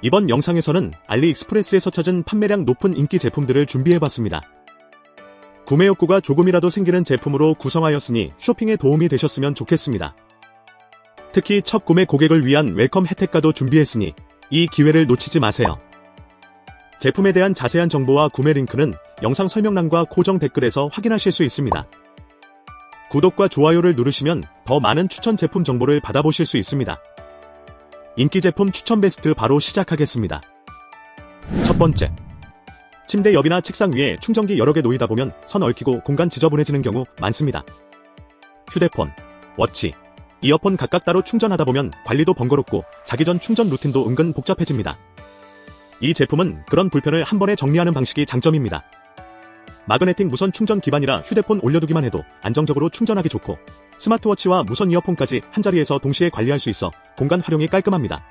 이번 영상에서는 알리익스프레스에서 찾은 판매량 높은 인기 제품들을 준비해봤습니다. 구매 욕구가 조금이라도 생기는 제품으로 구성하였으니 쇼핑에 도움이 되셨으면 좋겠습니다. 특히 첫 구매 고객을 위한 웰컴 혜택과도 준비했으니 이 기회를 놓치지 마세요. 제품에 대한 자세한 정보와 구매 링크는 영상 설명란과 고정 댓글에서 확인하실 수 있습니다. 구독과 좋아요를 누르시면 더 많은 추천 제품 정보를 받아보실 수 있습니다. 인기 제품 추천 베스트 바로 시작하겠습니다. 첫 번째. 침대 옆이나 책상 위에 충전기 여러 개 놓이다 보면 선 얽히고 공간 지저분해지는 경우 많습니다. 휴대폰, 워치, 이어폰 각각 따로 충전하다 보면 관리도 번거롭고 자기 전 충전 루틴도 은근 복잡해집니다. 이 제품은 그런 불편을 한 번에 정리하는 방식이 장점입니다. 마그네틱 무선 충전 기반이라 휴대폰 올려두기만 해도 안정적으로 충전하기 좋고 스마트워치와 무선 이어폰까지 한자리에서 동시에 관리할 수 있어 공간 활용이 깔끔합니다.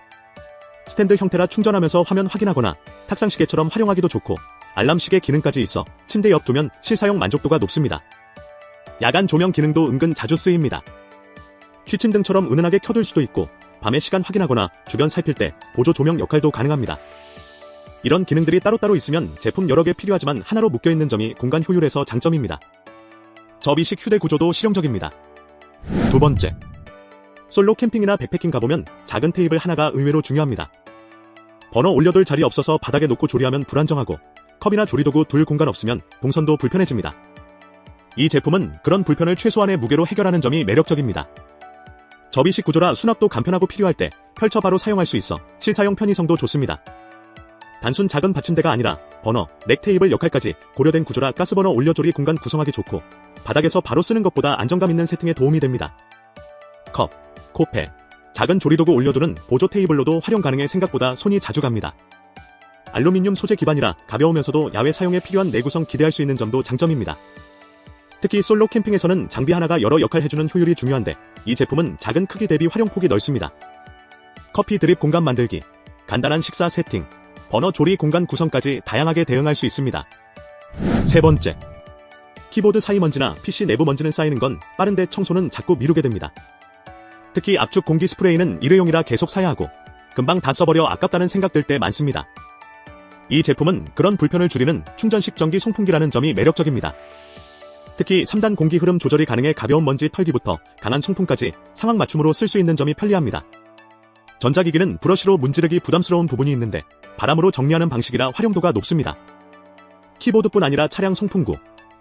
스탠드 형태라 충전하면서 화면 확인하거나 탁상시계처럼 활용하기도 좋고 알람시계 기능까지 있어 침대 옆 두면 실사용 만족도가 높습니다. 야간 조명 기능도 은근 자주 쓰입니다. 취침등처럼 은은하게 켜둘 수도 있고 밤에 시간 확인하거나 주변 살필 때 보조 조명 역할도 가능합니다. 이런 기능들이 따로따로 있으면 제품 여러 개 필요하지만 하나로 묶여있는 점이 공간 효율에서 장점입니다. 접이식 휴대 구조도 실용적입니다. 두 번째. 솔로 캠핑이나 백패킹 가보면 작은 테이블 하나가 의외로 중요합니다. 버너 올려둘 자리 없어서 바닥에 놓고 조리하면 불안정하고 컵이나 조리도구 둘 공간 없으면 동선도 불편해집니다. 이 제품은 그런 불편을 최소한의 무게로 해결하는 점이 매력적입니다. 접이식 구조라 수납도 간편하고 필요할 때 펼쳐 바로 사용할 수 있어 실사용 편의성도 좋습니다. 단순 작은 받침대가 아니라 버너, 넥 테이블 역할까지 고려된 구조라 가스버너 올려조리 공간 구성하기 좋고 바닥에서 바로 쓰는 것보다 안정감 있는 세팅에 도움이 됩니다. 컵, 코페, 작은 조리도구 올려두는 보조 테이블로도 활용 가능해 생각보다 손이 자주 갑니다. 알루미늄 소재 기반이라 가벼우면서도 야외 사용에 필요한 내구성 기대할 수 있는 점도 장점입니다. 특히 솔로 캠핑에서는 장비 하나가 여러 역할 해주는 효율이 중요한데 이 제품은 작은 크기 대비 활용폭이 넓습니다. 커피 드립 공간 만들기, 간단한 식사 세팅, 버너 조리 공간 구성까지 다양하게 대응할 수 있습니다. 세 번째. 키보드 사이 먼지나 PC 내부 먼지는 쌓이는 건 빠른데 청소는 자꾸 미루게 됩니다. 특히 압축 공기 스프레이는 일회용이라 계속 사야 하고 금방 다 써버려 아깝다는 생각 들 때 많습니다. 이 제품은 그런 불편을 줄이는 충전식 전기 송풍기라는 점이 매력적입니다. 특히 3단 공기 흐름 조절이 가능해 가벼운 먼지 털기부터 강한 송풍까지 상황 맞춤으로 쓸 수 있는 점이 편리합니다. 전자기기는 브러쉬로 문지르기 부담스러운 부분이 있는데 바람으로 정리하는 방식이라 활용도가 높습니다. 키보드뿐 아니라 차량 송풍구,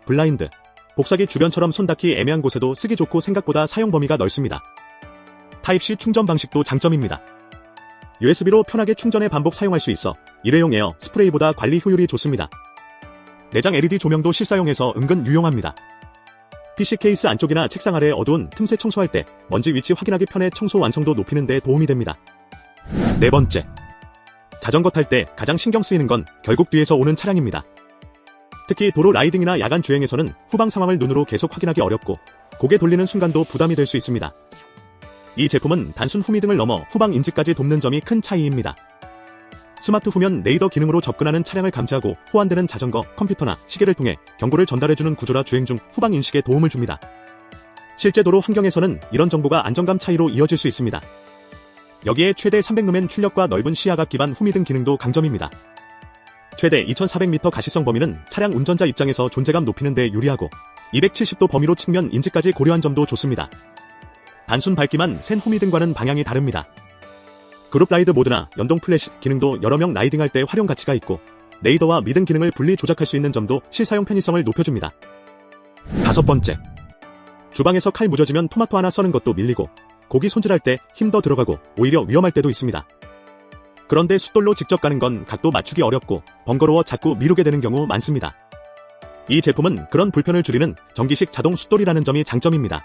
블라인드, 복사기 주변처럼 손 닿기 애매한 곳에도 쓰기 좋고 생각보다 사용 범위가 넓습니다. 타입C 충전 방식도 장점입니다. USB로 편하게 충전해 반복 사용할 수 있어 일회용 에어 스프레이보다 관리 효율이 좋습니다. 내장 LED 조명도 실사용해서 은근 유용합니다. PC 케이스 안쪽이나 책상 아래 어두운 틈새 청소할 때 먼지 위치 확인하기 편해 청소 완성도 높이는 데 도움이 됩니다. 네 번째. 자전거 탈 때 가장 신경 쓰이는 건 결국 뒤에서 오는 차량입니다. 특히 도로 라이딩이나 야간 주행에서는 후방 상황을 눈으로 계속 확인하기 어렵고 고개 돌리는 순간도 부담이 될 수 있습니다. 이 제품은 단순 후미등을 넘어 후방 인지까지 돕는 점이 큰 차이입니다. 스마트 후면 레이더 기능으로 접근하는 차량을 감지하고 호환되는 자전거, 컴퓨터나 시계를 통해 경고를 전달해주는 구조라 주행 중 후방 인식에 도움을 줍니다. 실제 도로 환경에서는 이런 정보가 안정감 차이로 이어질 수 있습니다. 여기에 최대 300루멘 출력과 넓은 시야각 기반 후미등 기능도 강점입니다. 최대 2400m 가시성 범위는 차량 운전자 입장에서 존재감 높이는 데 유리하고 270도 범위로 측면 인지까지 고려한 점도 좋습니다. 단순 밝기만 센 후미등과는 방향이 다릅니다. 그룹 라이드 모드나 연동 플래시 기능도 여러 명 라이딩할 때 활용 가치가 있고 레이더와 미등 기능을 분리 조작할 수 있는 점도 실사용 편의성을 높여줍니다. 다섯 번째. 주방에서 칼 무뎌지면 토마토 하나 써는 것도 밀리고 고기 손질할 때 힘 더 들어가고 오히려 위험할 때도 있습니다. 그런데 숫돌로 직접 가는 건 각도 맞추기 어렵고 번거로워 자꾸 미루게 되는 경우 많습니다. 이 제품은 그런 불편을 줄이는 전기식 자동 숫돌이라는 점이 장점입니다.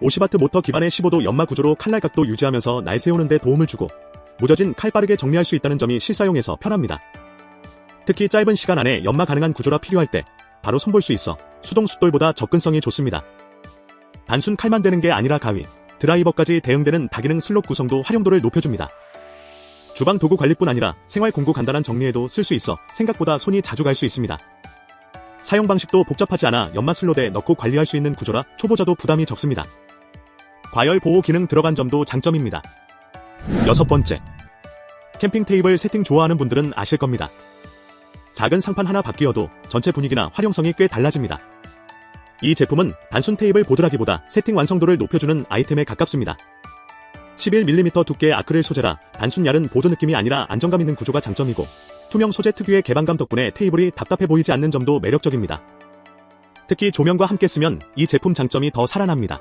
50W 모터 기반의 15도 연마 구조로 칼날 각도 유지하면서 날 세우는 데 도움을 주고 무뎌진 칼 빠르게 정리할 수 있다는 점이 실사용에서 편합니다. 특히 짧은 시간 안에 연마 가능한 구조라 필요할 때 바로 손볼 수 있어 수동 숫돌보다 접근성이 좋습니다. 단순 칼만 되는 게 아니라 가위, 드라이버까지 대응되는 다기능 슬롯 구성도 활용도를 높여줍니다. 주방 도구 관리뿐 아니라 생활 공구 간단한 정리에도 쓸 수 있어 생각보다 손이 자주 갈 수 있습니다. 사용 방식도 복잡하지 않아 연마 슬롯에 넣고 관리할 수 있는 구조라 초보자도 부담이 적습니다. 과열 보호 기능 들어간 점도 장점입니다. 여섯 번째. 캠핑 테이블 세팅 좋아하는 분들은 아실 겁니다. 작은 상판 하나 바뀌어도 전체 분위기나 활용성이 꽤 달라집니다. 이 제품은 단순 테이블 보드라기보다 세팅 완성도를 높여주는 아이템에 가깝습니다. 11mm 두께의 아크릴 소재라 단순 얇은 보드 느낌이 아니라 안정감 있는 구조가 장점이고, 투명 소재 특유의 개방감 덕분에 테이블이 답답해 보이지 않는 점도 매력적입니다. 특히 조명과 함께 쓰면 이 제품 장점이 더 살아납니다.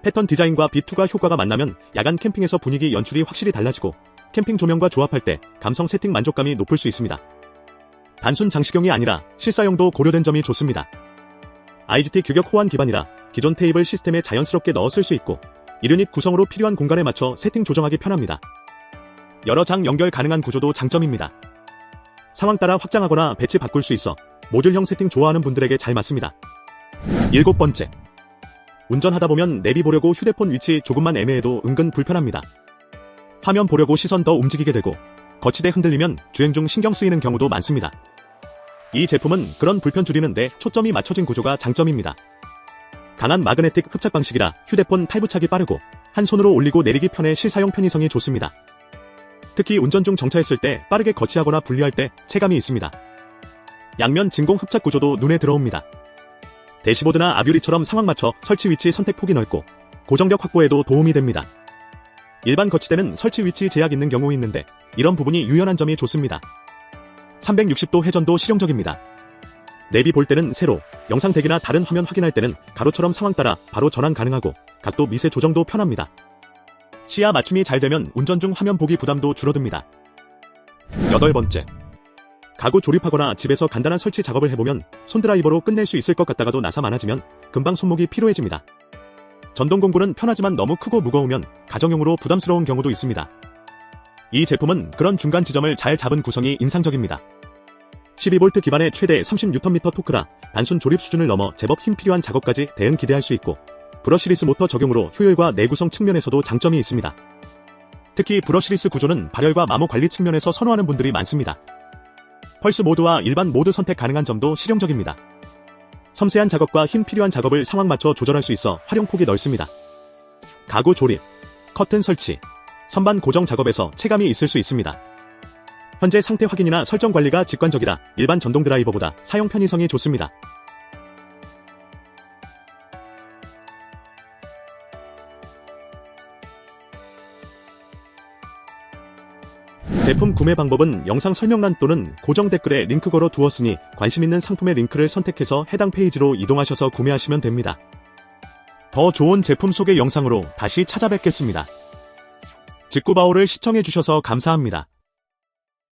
패턴 디자인과 비투가 효과가 만나면 야간 캠핑에서 분위기 연출이 확실히 달라지고, 캠핑 조명과 조합할 때 감성 세팅 만족감이 높을 수 있습니다. 단순 장식용이 아니라 실사용도 고려된 점이 좋습니다. IGT 규격 호환 기반이라 기존 테이블 시스템에 자연스럽게 넣어 쓸 수 있고, 1유닛 구성으로 필요한 공간에 맞춰 세팅 조정하기 편합니다. 여러 장 연결 가능한 구조도 장점입니다. 상황 따라 확장하거나 배치 바꿀 수 있어 모듈형 세팅 좋아하는 분들에게 잘 맞습니다. 7번째. 운전하다 보면 내비 보려고 휴대폰 위치 조금만 애매해도 은근 불편합니다. 화면 보려고 시선 더 움직이게 되고, 거치대 흔들리면 주행 중 신경 쓰이는 경우도 많습니다. 이 제품은 그런 불편 줄이는데 초점이 맞춰진 구조가 장점입니다. 강한 마그네틱 흡착 방식이라 휴대폰 탈부착이 빠르고 한 손으로 올리고 내리기 편해 실사용 편의성이 좋습니다. 특히 운전 중 정차했을 때 빠르게 거치하거나 분리할 때 체감이 있습니다. 양면 진공 흡착 구조도 눈에 들어옵니다. 대시보드나 아뷰리처럼 상황 맞춰 설치 위치 선택 폭이 넓고 고정력 확보에도 도움이 됩니다. 일반 거치대는 설치 위치 제약 있는 경우 있는데 이런 부분이 유연한 점이 좋습니다. 360도 회전도 실용적입니다. 내비 볼 때는 세로, 영상 대기나 다른 화면 확인할 때는 가로처럼 상황 따라 바로 전환 가능하고 각도 미세 조정도 편합니다. 시야 맞춤이 잘 되면 운전 중 화면 보기 부담도 줄어듭니다. 8번째. 가구 조립하거나 집에서 간단한 설치 작업을 해보면 손드라이버로 끝낼 수 있을 것 같다가도 나사 많아지면 금방 손목이 피로해집니다. 전동 공구는 편하지만 너무 크고 무거우면 가정용으로 부담스러운 경우도 있습니다. 이 제품은 그런 중간 지점을 잘 잡은 구성이 인상적입니다. 12V 기반의 최대 30Nm 토크라 단순 조립 수준을 넘어 제법 힘 필요한 작업까지 대응 기대할 수 있고, 브러시리스 모터 적용으로 효율과 내구성 측면에서도 장점이 있습니다. 특히 브러시리스 구조는 발열과 마모 관리 측면에서 선호하는 분들이 많습니다. 펄스 모드와 일반 모드 선택 가능한 점도 실용적입니다. 섬세한 작업과 힘 필요한 작업을 상황 맞춰 조절할 수 있어 활용폭이 넓습니다. 가구 조립, 커튼 설치, 선반 고정 작업에서 체감이 있을 수 있습니다. 현재 상태 확인이나 설정 관리가 직관적이라 일반 전동 드라이버보다 사용 편의성이 좋습니다. 제품 구매 방법은 영상 설명란 또는 고정 댓글에 링크 걸어 두었으니 관심 있는 상품의 링크를 선택해서 해당 페이지로 이동하셔서 구매하시면 됩니다. 더 좋은 제품 소개 영상으로 다시 찾아뵙겠습니다. 직구바오를 시청해주셔서 감사합니다.